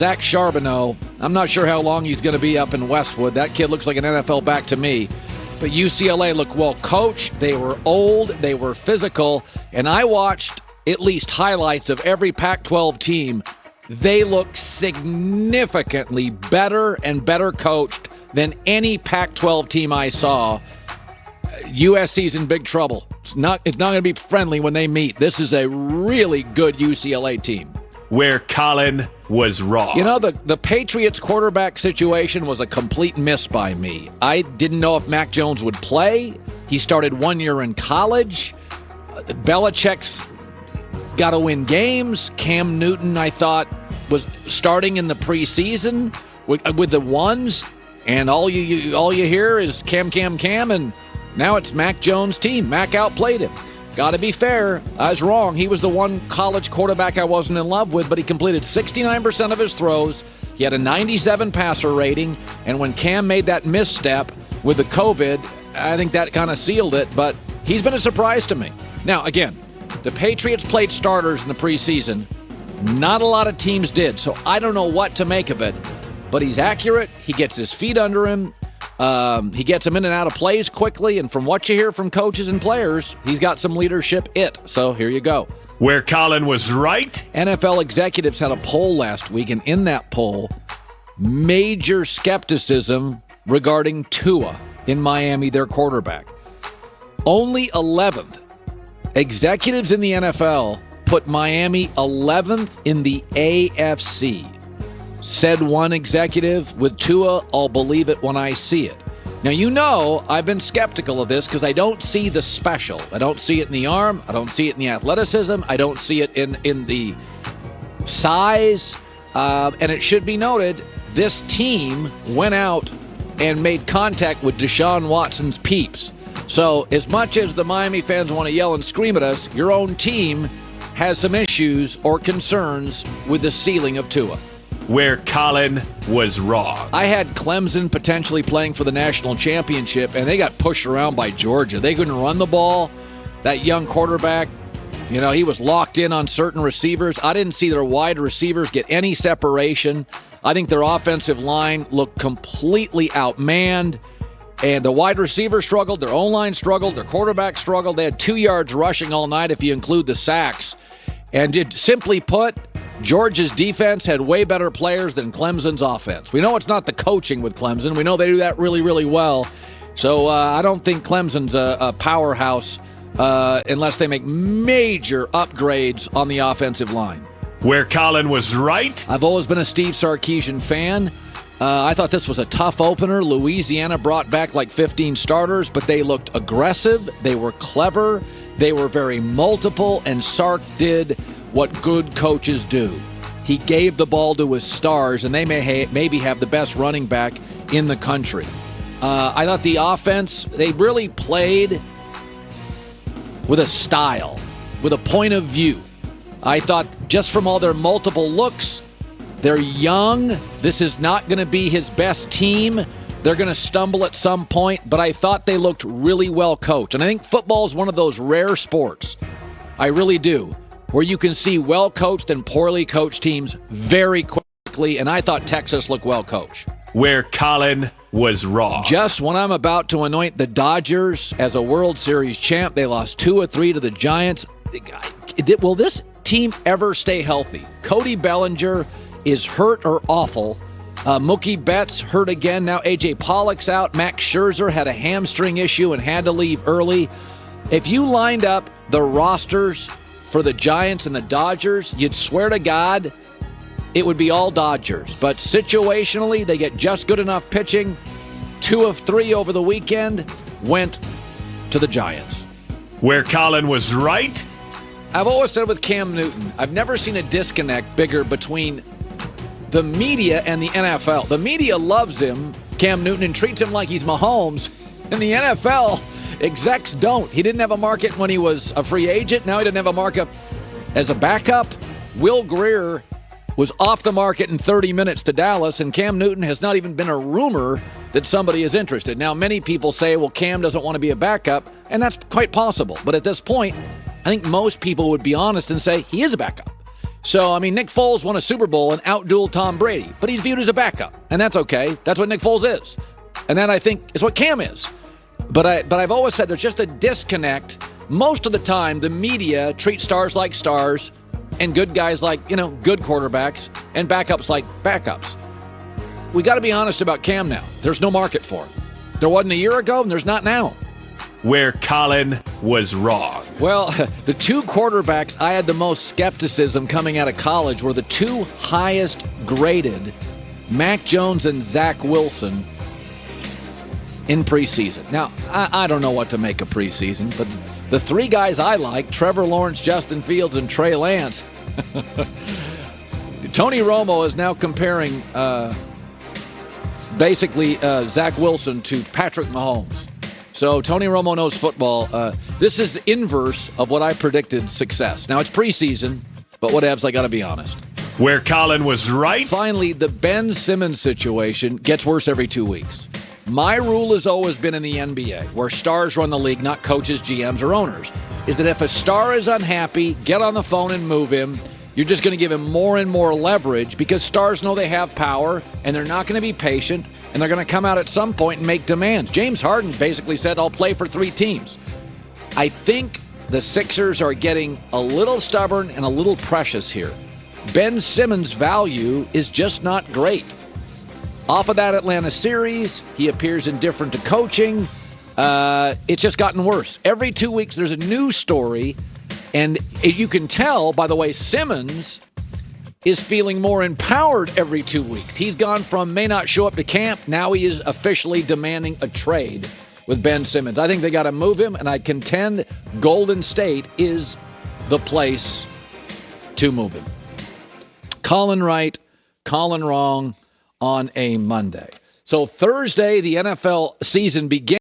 Zach Charbonneau, I'm not sure how long he's going to be up in Westwood. That kid looks like an NFL back to me. But UCLA looked well coached. They were old. They were physical. And I watched at least highlights of every Pac-12 team. They look significantly better and better coached than any Pac-12 team I saw. USC's in big trouble. It's not going to be friendly when they meet. This is a really good UCLA team. Where Colin was wrong. You know, the Patriots quarterback situation was a complete miss by me. I didn't know if Mac Jones would play. He started 1 year in college. Belichick's got to win games. Cam Newton, I thought, was starting in the preseason with the ones, and all you hear is Cam, and now it's Mac Jones' team. Mac outplayed him. Got to be fair, I was wrong. He was the one college quarterback I wasn't in love with, but he completed 69% of his throws. He had a 97 passer rating, and when Cam made that misstep with the COVID, I think that kind of sealed it, but he's been a surprise to me. Now, again, the Patriots played starters in the preseason. Not a lot of teams did, so I don't know what to make of it, but he's accurate. He gets his feet under him. He gets them in and out of plays quickly, and from what you hear from coaches and players, he's got some leadership So here you go. Where Colin was right. NFL executives had a poll last week, and in that poll, major skepticism regarding Tua in Miami, their quarterback. Only 11th. Executives in the NFL put Miami 11th in the AFC. Said one executive, with Tua, I'll believe it when I see it. Now, you know I've been skeptical of this because I don't see the special. I don't see it in the arm. I don't see it in the athleticism. I don't see it in the size. And it should be noted, this team went out and made contact with Deshaun Watson's peeps. So as much as the Miami fans want to yell and scream at us, your own team has some issues or concerns with the ceiling of Tua. Where Colin was wrong. I had Clemson potentially playing for the national championship, and they got pushed around by Georgia. They couldn't run the ball. That young quarterback, he was locked in on certain receivers. I didn't see their wide receivers get any separation. I think their offensive line looked completely outmanned, and the wide receiver struggled, their O-line struggled, their quarterback struggled. They had 2 yards rushing all night if you include the sacks. And simply put, Georgia's defense had way better players than Clemson's offense. We know it's not the coaching with Clemson. We know they do that really, really well. So I don't think Clemson's a powerhouse unless they make major upgrades on the offensive line. Where Colin was right. I've always been a Steve Sarkisian fan. I thought this was a tough opener. Louisiana brought back like 15 starters, but they looked aggressive. They were clever. They were very multiple, and Sark did what good coaches do. He gave the ball to his stars, and they maybe have the best running back in the country. I thought the offense, they really played with a style, with a point of view. I thought just from all their multiple looks, they're young. This is not going to be his best team. They're going to stumble at some point, but I thought they looked really well coached. And I think football is one of those rare sports, I really do, where you can see well-coached and poorly coached teams very quickly, and I thought Texas looked well coached. Where Colin was wrong. Just when I'm about to anoint the Dodgers as a World Series champ, they lost 2 of 3 to the Giants. Will this team ever stay healthy? Cody Bellinger is hurt or awful. Mookie Betts hurt again. Now A.J. Pollock's out. Max Scherzer had a hamstring issue and had to leave early. If you lined up the rosters for the Giants and the Dodgers, you'd swear to God it would be all Dodgers. But situationally, they get just good enough pitching. 2 of 3 over the weekend went to the Giants. Where Colin was right. I've always said with Cam Newton, I've never seen a disconnect bigger between the media and the NFL. The media loves him, Cam Newton, and treats him like he's Mahomes. In the NFL, execs don't. He didn't have a market when he was a free agent. Now he doesn't have a market as a backup. Will Greer was off the market in 30 minutes to Dallas, and Cam Newton has not even been a rumor that somebody is interested. Now, many people say, well, Cam doesn't want to be a backup, and that's quite possible. But at this point, I think most people would be honest and say he is a backup. So, I mean, Nick Foles won a Super Bowl and outdueled Tom Brady, but he's viewed as a backup, and that's okay. That's what Nick Foles is. And that, I think, is what Cam is. But I've always said there's just a disconnect. Most of the time, the media treats stars like stars and good guys like, good quarterbacks and backups like backups. We got to be honest about Cam now. There's no market for him. There wasn't a year ago, and there's not now. Where Colin was wrong. Well, the two quarterbacks I had the most skepticism coming out of college were the two highest graded, Mac Jones and Zach Wilson, in preseason. Now, I don't know what to make of preseason, but the three guys I like, Trevor Lawrence, Justin Fields, and Trey Lance, Tony Romo is now comparing basically Zach Wilson to Patrick Mahomes. So Tony Romo knows football. This is the inverse of what I predicted success. Now, it's preseason, but whatevs, I got to be honest. Where Colin was right. Finally, the Ben Simmons situation gets worse every 2 weeks. My rule has always been in the NBA, where stars run the league, not coaches, GMs, or owners, is that if a star is unhappy, get on the phone and move him. You're just going to give him more and more leverage because stars know they have power, and they're not going to be patient, and they're going to come out at some point and make demands. James Harden basically said, I'll play for 3 teams. I think the Sixers are getting a little stubborn and a little precious here. Ben Simmons' value is just not great. Off of that Atlanta series, he appears indifferent to coaching. It's just gotten worse. Every 2 weeks, there's a new story, and you can tell by the way Simmons is feeling more empowered every 2 weeks. He's gone from may not show up to camp, now he is officially demanding a trade with Ben Simmons. I think they got to move him, and I contend Golden State is the place to move him. Colin right, Colin wrong on a Monday. So Thursday, the NFL season begins.